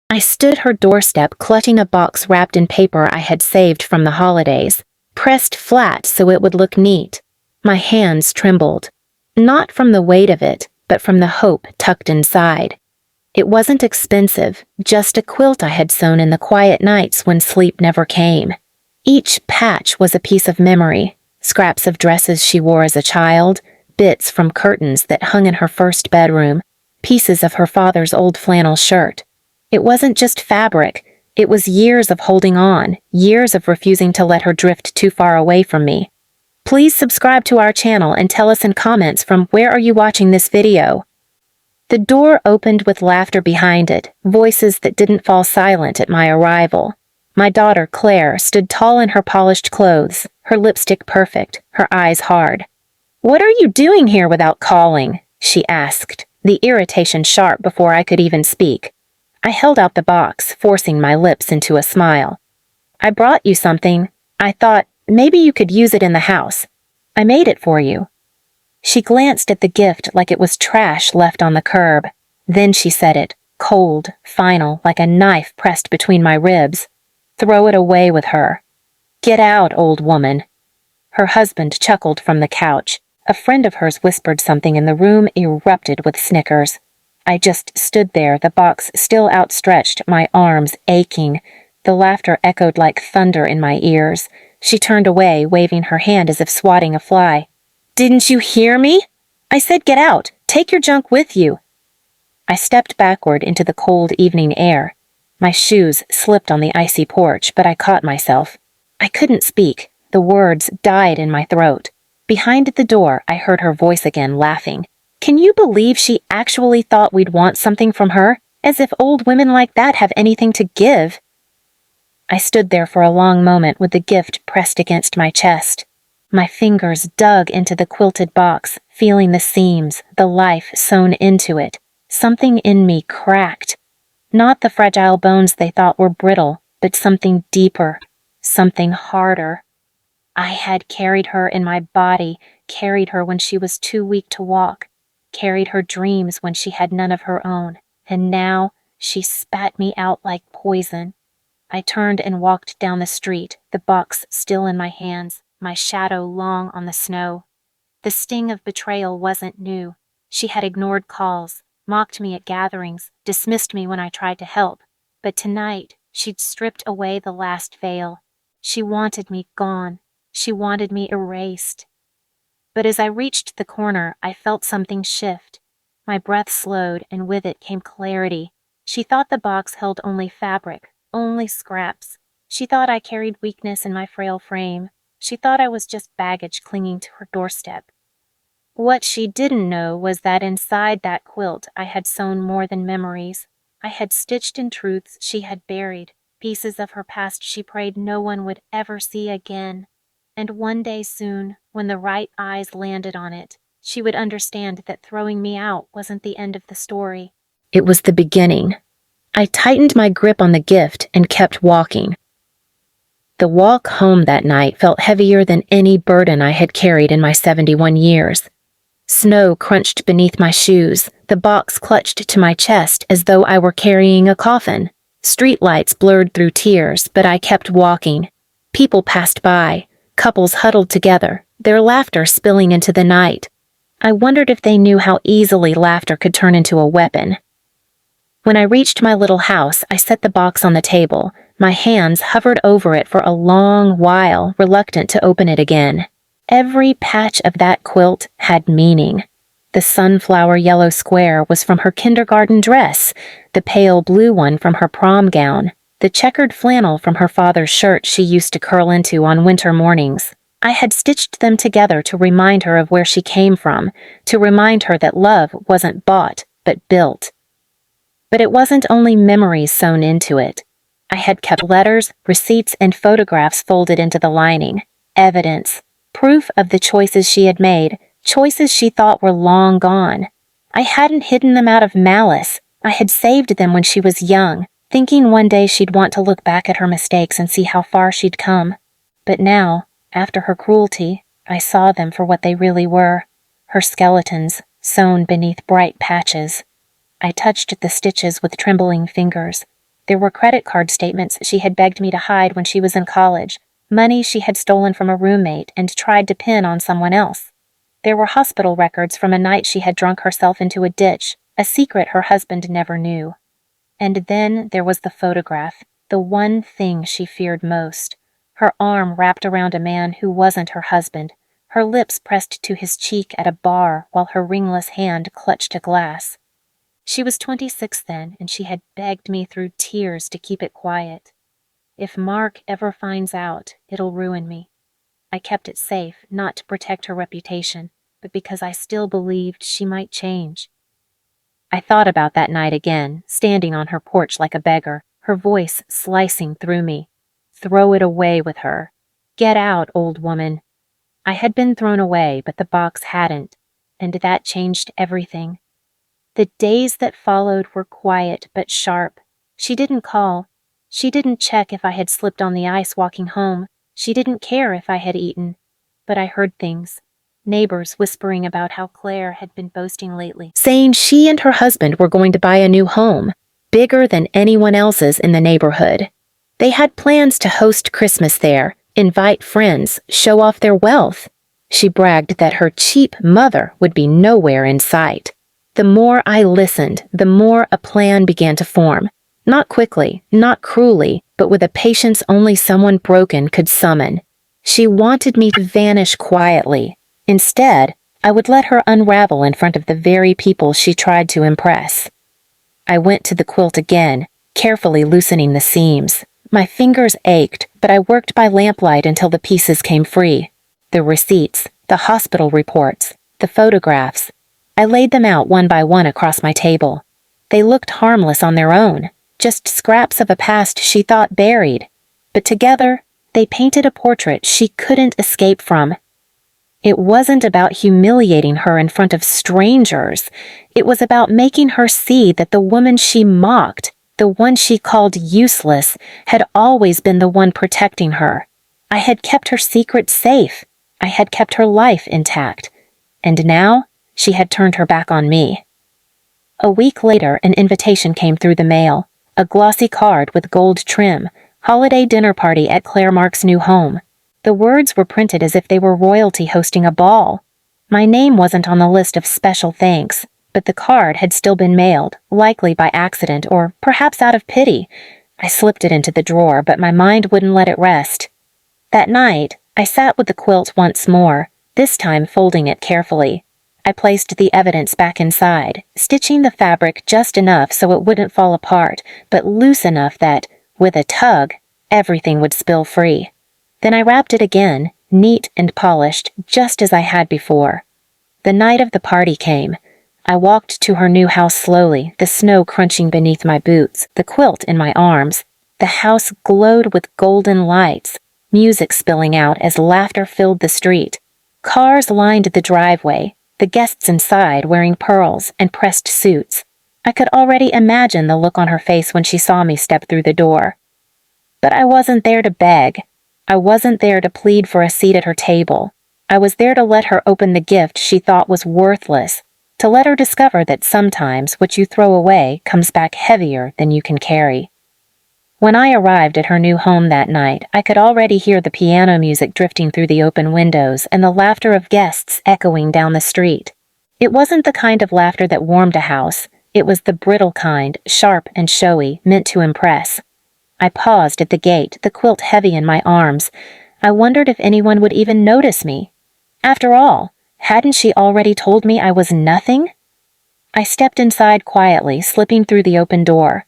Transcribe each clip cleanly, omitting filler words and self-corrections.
I stood her doorstep clutching a box wrapped in paper I had saved from the holidays, pressed flat so it would look neat. My hands trembled. Not from the weight of it, but from the hope tucked inside. It wasn't expensive, just a quilt I had sewn in the quiet nights when sleep never came. Each patch was a piece of memory, scraps of dresses she wore as a child, bits from curtains that hung in her first bedroom, pieces of her father's old flannel shirt. It wasn't just fabric, it was years of holding on, years of refusing to let her drift too far away from me. Please subscribe to our channel and tell us in comments from where are you watching this video. The door opened with laughter behind it, voices that didn't fall silent at my arrival. My daughter, Claire, stood tall in her polished clothes, her lipstick perfect, her eyes hard. "What are you doing here without calling?" she asked, the irritation sharp before I could even speak. I held out the box, forcing my lips into a smile. "I brought you something. I thought maybe you could use it in the house. I made it for you." She glanced at the gift like it was trash left on the curb. Then she said it, cold, final, like a knife pressed between my ribs. "Throw it away with her." "Get out, old woman." Her husband chuckled from the couch. A friend of hers whispered something and the room erupted with snickers. I just stood there, the box still outstretched, my arms aching. The laughter echoed like thunder in my ears. She turned away, waving her hand as if swatting a fly. "Didn't you hear me? I said get out. Take your junk with you." I stepped backward into the cold evening air. My shoes slipped on the icy porch, but I caught myself. I couldn't speak. The words died in my throat. Behind the door, I heard her voice again, laughing. Can you believe she actually thought we'd want something from her? As if old women like that have anything to give. I stood there for a long moment with the gift pressed against my chest. My fingers dug into the quilted box, feeling the seams, the life sewn into it. Something in me cracked. Not the fragile bones they thought were brittle, but something deeper, something harder. I had carried her in my body, carried her when she was too weak to walk, carried her dreams when she had none of her own, and now she spat me out like poison. I turned and walked down the street, the box still in my hands, my shadow long on the snow. The sting of betrayal wasn't new. She had ignored calls, mocked me at gatherings, dismissed me when I tried to help. But tonight, she'd stripped away the last veil. She wanted me gone. She wanted me erased. But as I reached the corner, I felt something shift. My breath slowed, and with it came clarity. She thought the box held only fabric, only scraps. She thought I carried weakness in my frail frame. She thought I was just baggage clinging to her doorstep. What she didn't know was that inside that quilt I had sewn more than memories. I had stitched in truths she had buried, pieces of her past she prayed no one would ever see again. And one day soon, when the right eyes landed on it, she would understand that throwing me out wasn't the end of the story. It was the beginning. I tightened my grip on the gift and kept walking. The walk home that night felt heavier than any burden I had carried in my 71 years. Snow crunched beneath my shoes, the box clutched to my chest as though I were carrying a coffin. Streetlights blurred through tears, but I kept walking. People passed by. Couples huddled together, their laughter spilling into the night. I wondered if they knew how easily laughter could turn into a weapon. When I reached my little house, I set the box on the table. My hands hovered over it for a long while, reluctant to open it again. Every patch of that quilt had meaning. The sunflower yellow square was from her kindergarten dress, the pale blue one from her prom gown, the checkered flannel from her father's shirt she used to curl into on winter mornings. I had stitched them together to remind her of where she came from, to remind her that love wasn't bought, but built. But it wasn't only memories sewn into it. I had kept letters, receipts, and photographs folded into the lining. Evidence, proof of the choices she had made, choices she thought were long gone. I hadn't hidden them out of malice. I had saved them when she was young, thinking one day she'd want to look back at her mistakes and see how far she'd come. But now, after her cruelty, I saw them for what they really were, her skeletons, sewn beneath bright patches. I touched the stitches with trembling fingers. There were credit card statements she had begged me to hide when she was in college, money she had stolen from a roommate and tried to pin on someone else. There were hospital records from a night she had drunk herself into a ditch, a secret her husband never knew. And then there was the photograph, the one thing she feared most. Her arm wrapped around a man who wasn't her husband, her lips pressed to his cheek at a bar while her ringless hand clutched a glass. She was 26 then, and she had begged me through tears to keep it quiet. If Mark ever finds out, it'll ruin me. I kept it safe, not to protect her reputation, but because I still believed she might change. I thought about that night again, standing on her porch like a beggar, her voice slicing through me. Throw it away with her. Get out, old woman. I had been thrown away, but the box hadn't, and that changed everything. The days that followed were quiet but sharp. She didn't call. She didn't check if I had slipped on the ice walking home. She didn't care if I had eaten. But I heard things. Neighbors whispering about how Claire had been boasting lately, saying she and her husband were going to buy a new home, bigger than anyone else's in the neighborhood. They had plans to host Christmas there, invite friends, show off their wealth. She bragged that her cheap mother would be nowhere in sight. The more I listened, the more a plan began to form. Not quickly, not cruelly, but with a patience only someone broken could summon. She wanted me to vanish quietly. Instead, I would let her unravel in front of the very people she tried to impress. I went to the quilt again, carefully loosening the seams. My fingers ached, but I worked by lamplight until the pieces came free. The receipts, the hospital reports, the photographs. I laid them out one by one across my table. They looked harmless on their own, just scraps of a past she thought buried. But together, they painted a portrait she couldn't escape from. It wasn't about humiliating her in front of strangers. It was about making her see that the woman she mocked, the one she called useless, had always been the one protecting her. I had kept her secret safe. I had kept her life intact. And now, she had turned her back on me. A week later, an invitation came through the mail, a glossy card with gold trim, holiday dinner party at Claire Mark's new home. The words were printed as if they were royalty hosting a ball. My name wasn't on the list of special thanks, but the card had still been mailed, likely by accident or perhaps out of pity. I slipped it into the drawer, but my mind wouldn't let it rest. That night, I sat with the quilt once more, this time folding it carefully. I placed the evidence back inside, stitching the fabric just enough so it wouldn't fall apart, but loose enough that, with a tug, everything would spill free. Then I wrapped it again, neat and polished, just as I had before. The night of the party came. I walked to her new house slowly, the snow crunching beneath my boots, the quilt in my arms. The house glowed with golden lights, music spilling out as laughter filled the street. Cars lined the driveway, the guests inside wearing pearls and pressed suits. I could already imagine the look on her face when she saw me step through the door. But I wasn't there to beg. I wasn't there to plead for a seat at her table. I was there to let her open the gift she thought was worthless, to let her discover that sometimes what you throw away comes back heavier than you can carry. When I arrived at her new home that night, I could already hear the piano music drifting through the open windows and the laughter of guests echoing down the street. It wasn't the kind of laughter that warmed a house. It was the brittle kind, sharp and showy, meant to impress. I paused at the gate, the quilt heavy in my arms. I wondered if anyone would even notice me. After all, hadn't she already told me I was nothing? I stepped inside quietly, slipping through the open door.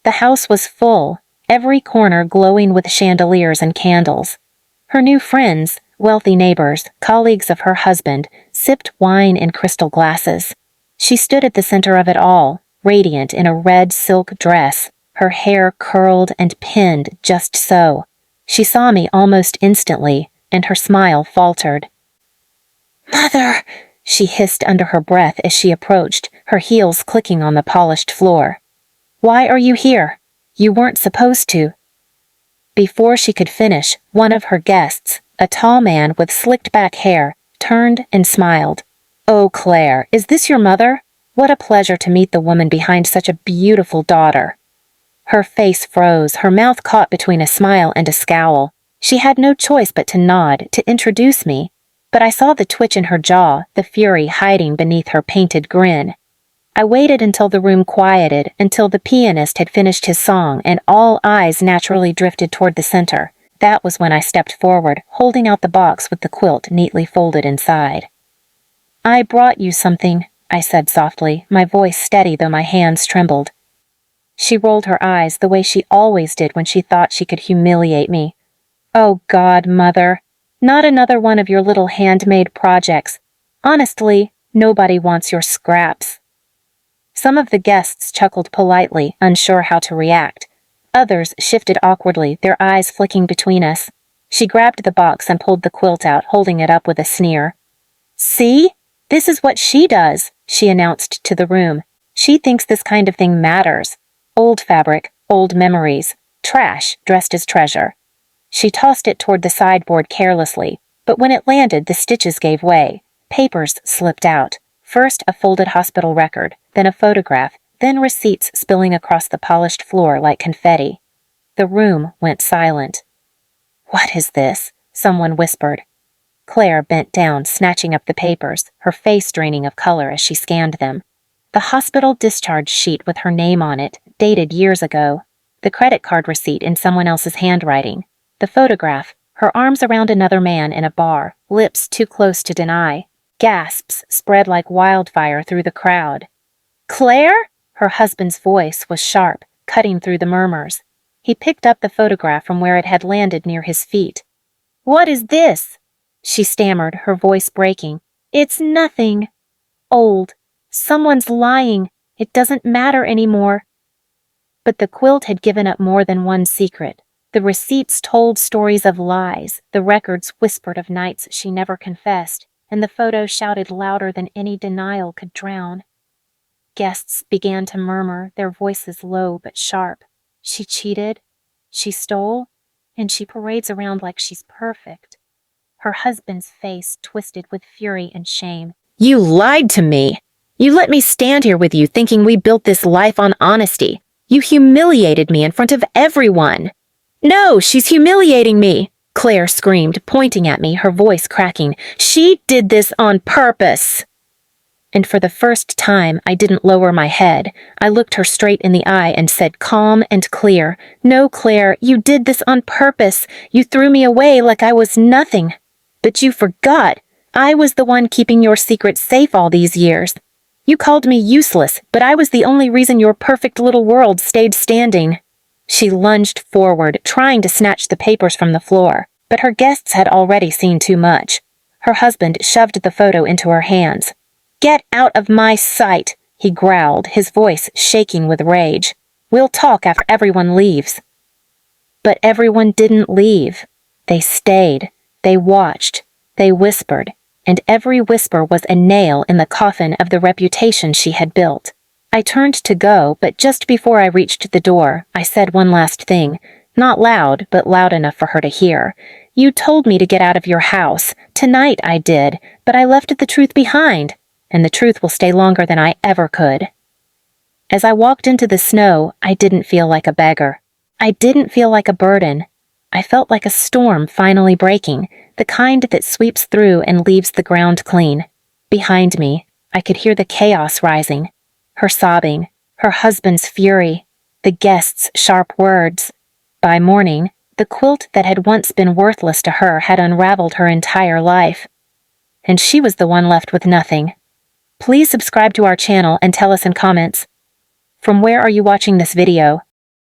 The house was full, every corner glowing with chandeliers and candles. Her new friends, wealthy neighbors, colleagues of her husband, sipped wine in crystal glasses. She stood at the center of it all, radiant in a red silk dress, her hair curled and pinned just so. She saw me almost instantly, and her smile faltered. "Mother!" she hissed under her breath as she approached, her heels clicking on the polished floor. "Why are you here? You weren't supposed to." Before she could finish, one of her guests, a tall man with slicked-back hair, turned and smiled. "Oh, Claire, is this your mother? What a pleasure to meet the woman behind such a beautiful daughter." Her face froze, her mouth caught between a smile and a scowl. She had no choice but to nod, to introduce me. But I saw the twitch in her jaw, the fury hiding beneath her painted grin. I waited until the room quieted, until the pianist had finished his song and all eyes naturally drifted toward the center. That was when I stepped forward, holding out the box with the quilt neatly folded inside. "I brought you something," I said softly, my voice steady though my hands trembled. She rolled her eyes the way she always did when she thought she could humiliate me. "Oh God, Mother. Not another one of your little handmade projects. Honestly, nobody wants your scraps." Some of the guests chuckled politely, unsure how to react. Others shifted awkwardly, their eyes flicking between us. She grabbed the box and pulled the quilt out, holding it up with a sneer. "See? This is what she does," she announced to the room. "She thinks this kind of thing matters. Old fabric, old memories, trash dressed as treasure." She tossed it toward the sideboard carelessly, but when it landed, the stitches gave way. Papers slipped out. First a folded hospital record, then a photograph, then receipts spilling across the polished floor like confetti. The room went silent. "What is this?" someone whispered. Claire bent down, snatching up the papers, her face draining of color as she scanned them. The hospital discharge sheet with her name on it, dated years ago. The credit card receipt in someone else's handwriting. The photograph, her arms around another man in a bar, lips too close to deny. Gasps spread like wildfire through the crowd. "Claire?" Her husband's voice was sharp, cutting through the murmurs. He picked up the photograph from where it had landed near his feet. "What is this?" she stammered, her voice breaking. "It's nothing. Old. Someone's lying. It doesn't matter anymore." But the quilt had given up more than one secret. The receipts told stories of lies, the records whispered of nights she never confessed, and the photos shouted louder than any denial could drown. Guests began to murmur, their voices low but sharp. She cheated, she stole, and she parades around like she's perfect. Her husband's face twisted with fury and shame. "You lied to me! You let me stand here with you thinking we built this life on honesty. You humiliated me in front of everyone." "No, she's humiliating me!" Claire screamed, pointing at me, her voice cracking. "She did this on purpose!" And for the first time, I didn't lower my head. I looked her straight in the eye and said calm and clear, "No, Claire, you did this on purpose. You threw me away like I was nothing. But you forgot. I was the one keeping your secret safe all these years. You called me useless, but I was the only reason your perfect little world stayed standing." She lunged forward, trying to snatch the papers from the floor, but her guests had already seen too much. Her husband shoved the photo into her hands. "Get out of my sight," he growled, his voice shaking with rage. "We'll talk after everyone leaves." But everyone didn't leave. They stayed. They watched. They whispered. And every whisper was a nail in the coffin of the reputation she had built. I turned to go, but just before I reached the door, I said one last thing. Not loud, but loud enough for her to hear. "You told me to get out of your house. Tonight I did, but I left the truth behind. And the truth will stay longer than I ever could." As I walked into the snow, I didn't feel like a beggar. I didn't feel like a burden. I felt like a storm finally breaking, the kind that sweeps through and leaves the ground clean. Behind me, I could hear the chaos rising. Her sobbing, her husband's fury, the guests' sharp words. By morning, the quilt that had once been worthless to her had unraveled her entire life. And she was the one left with nothing. Please subscribe to our channel and tell us in comments. From where are you watching this video?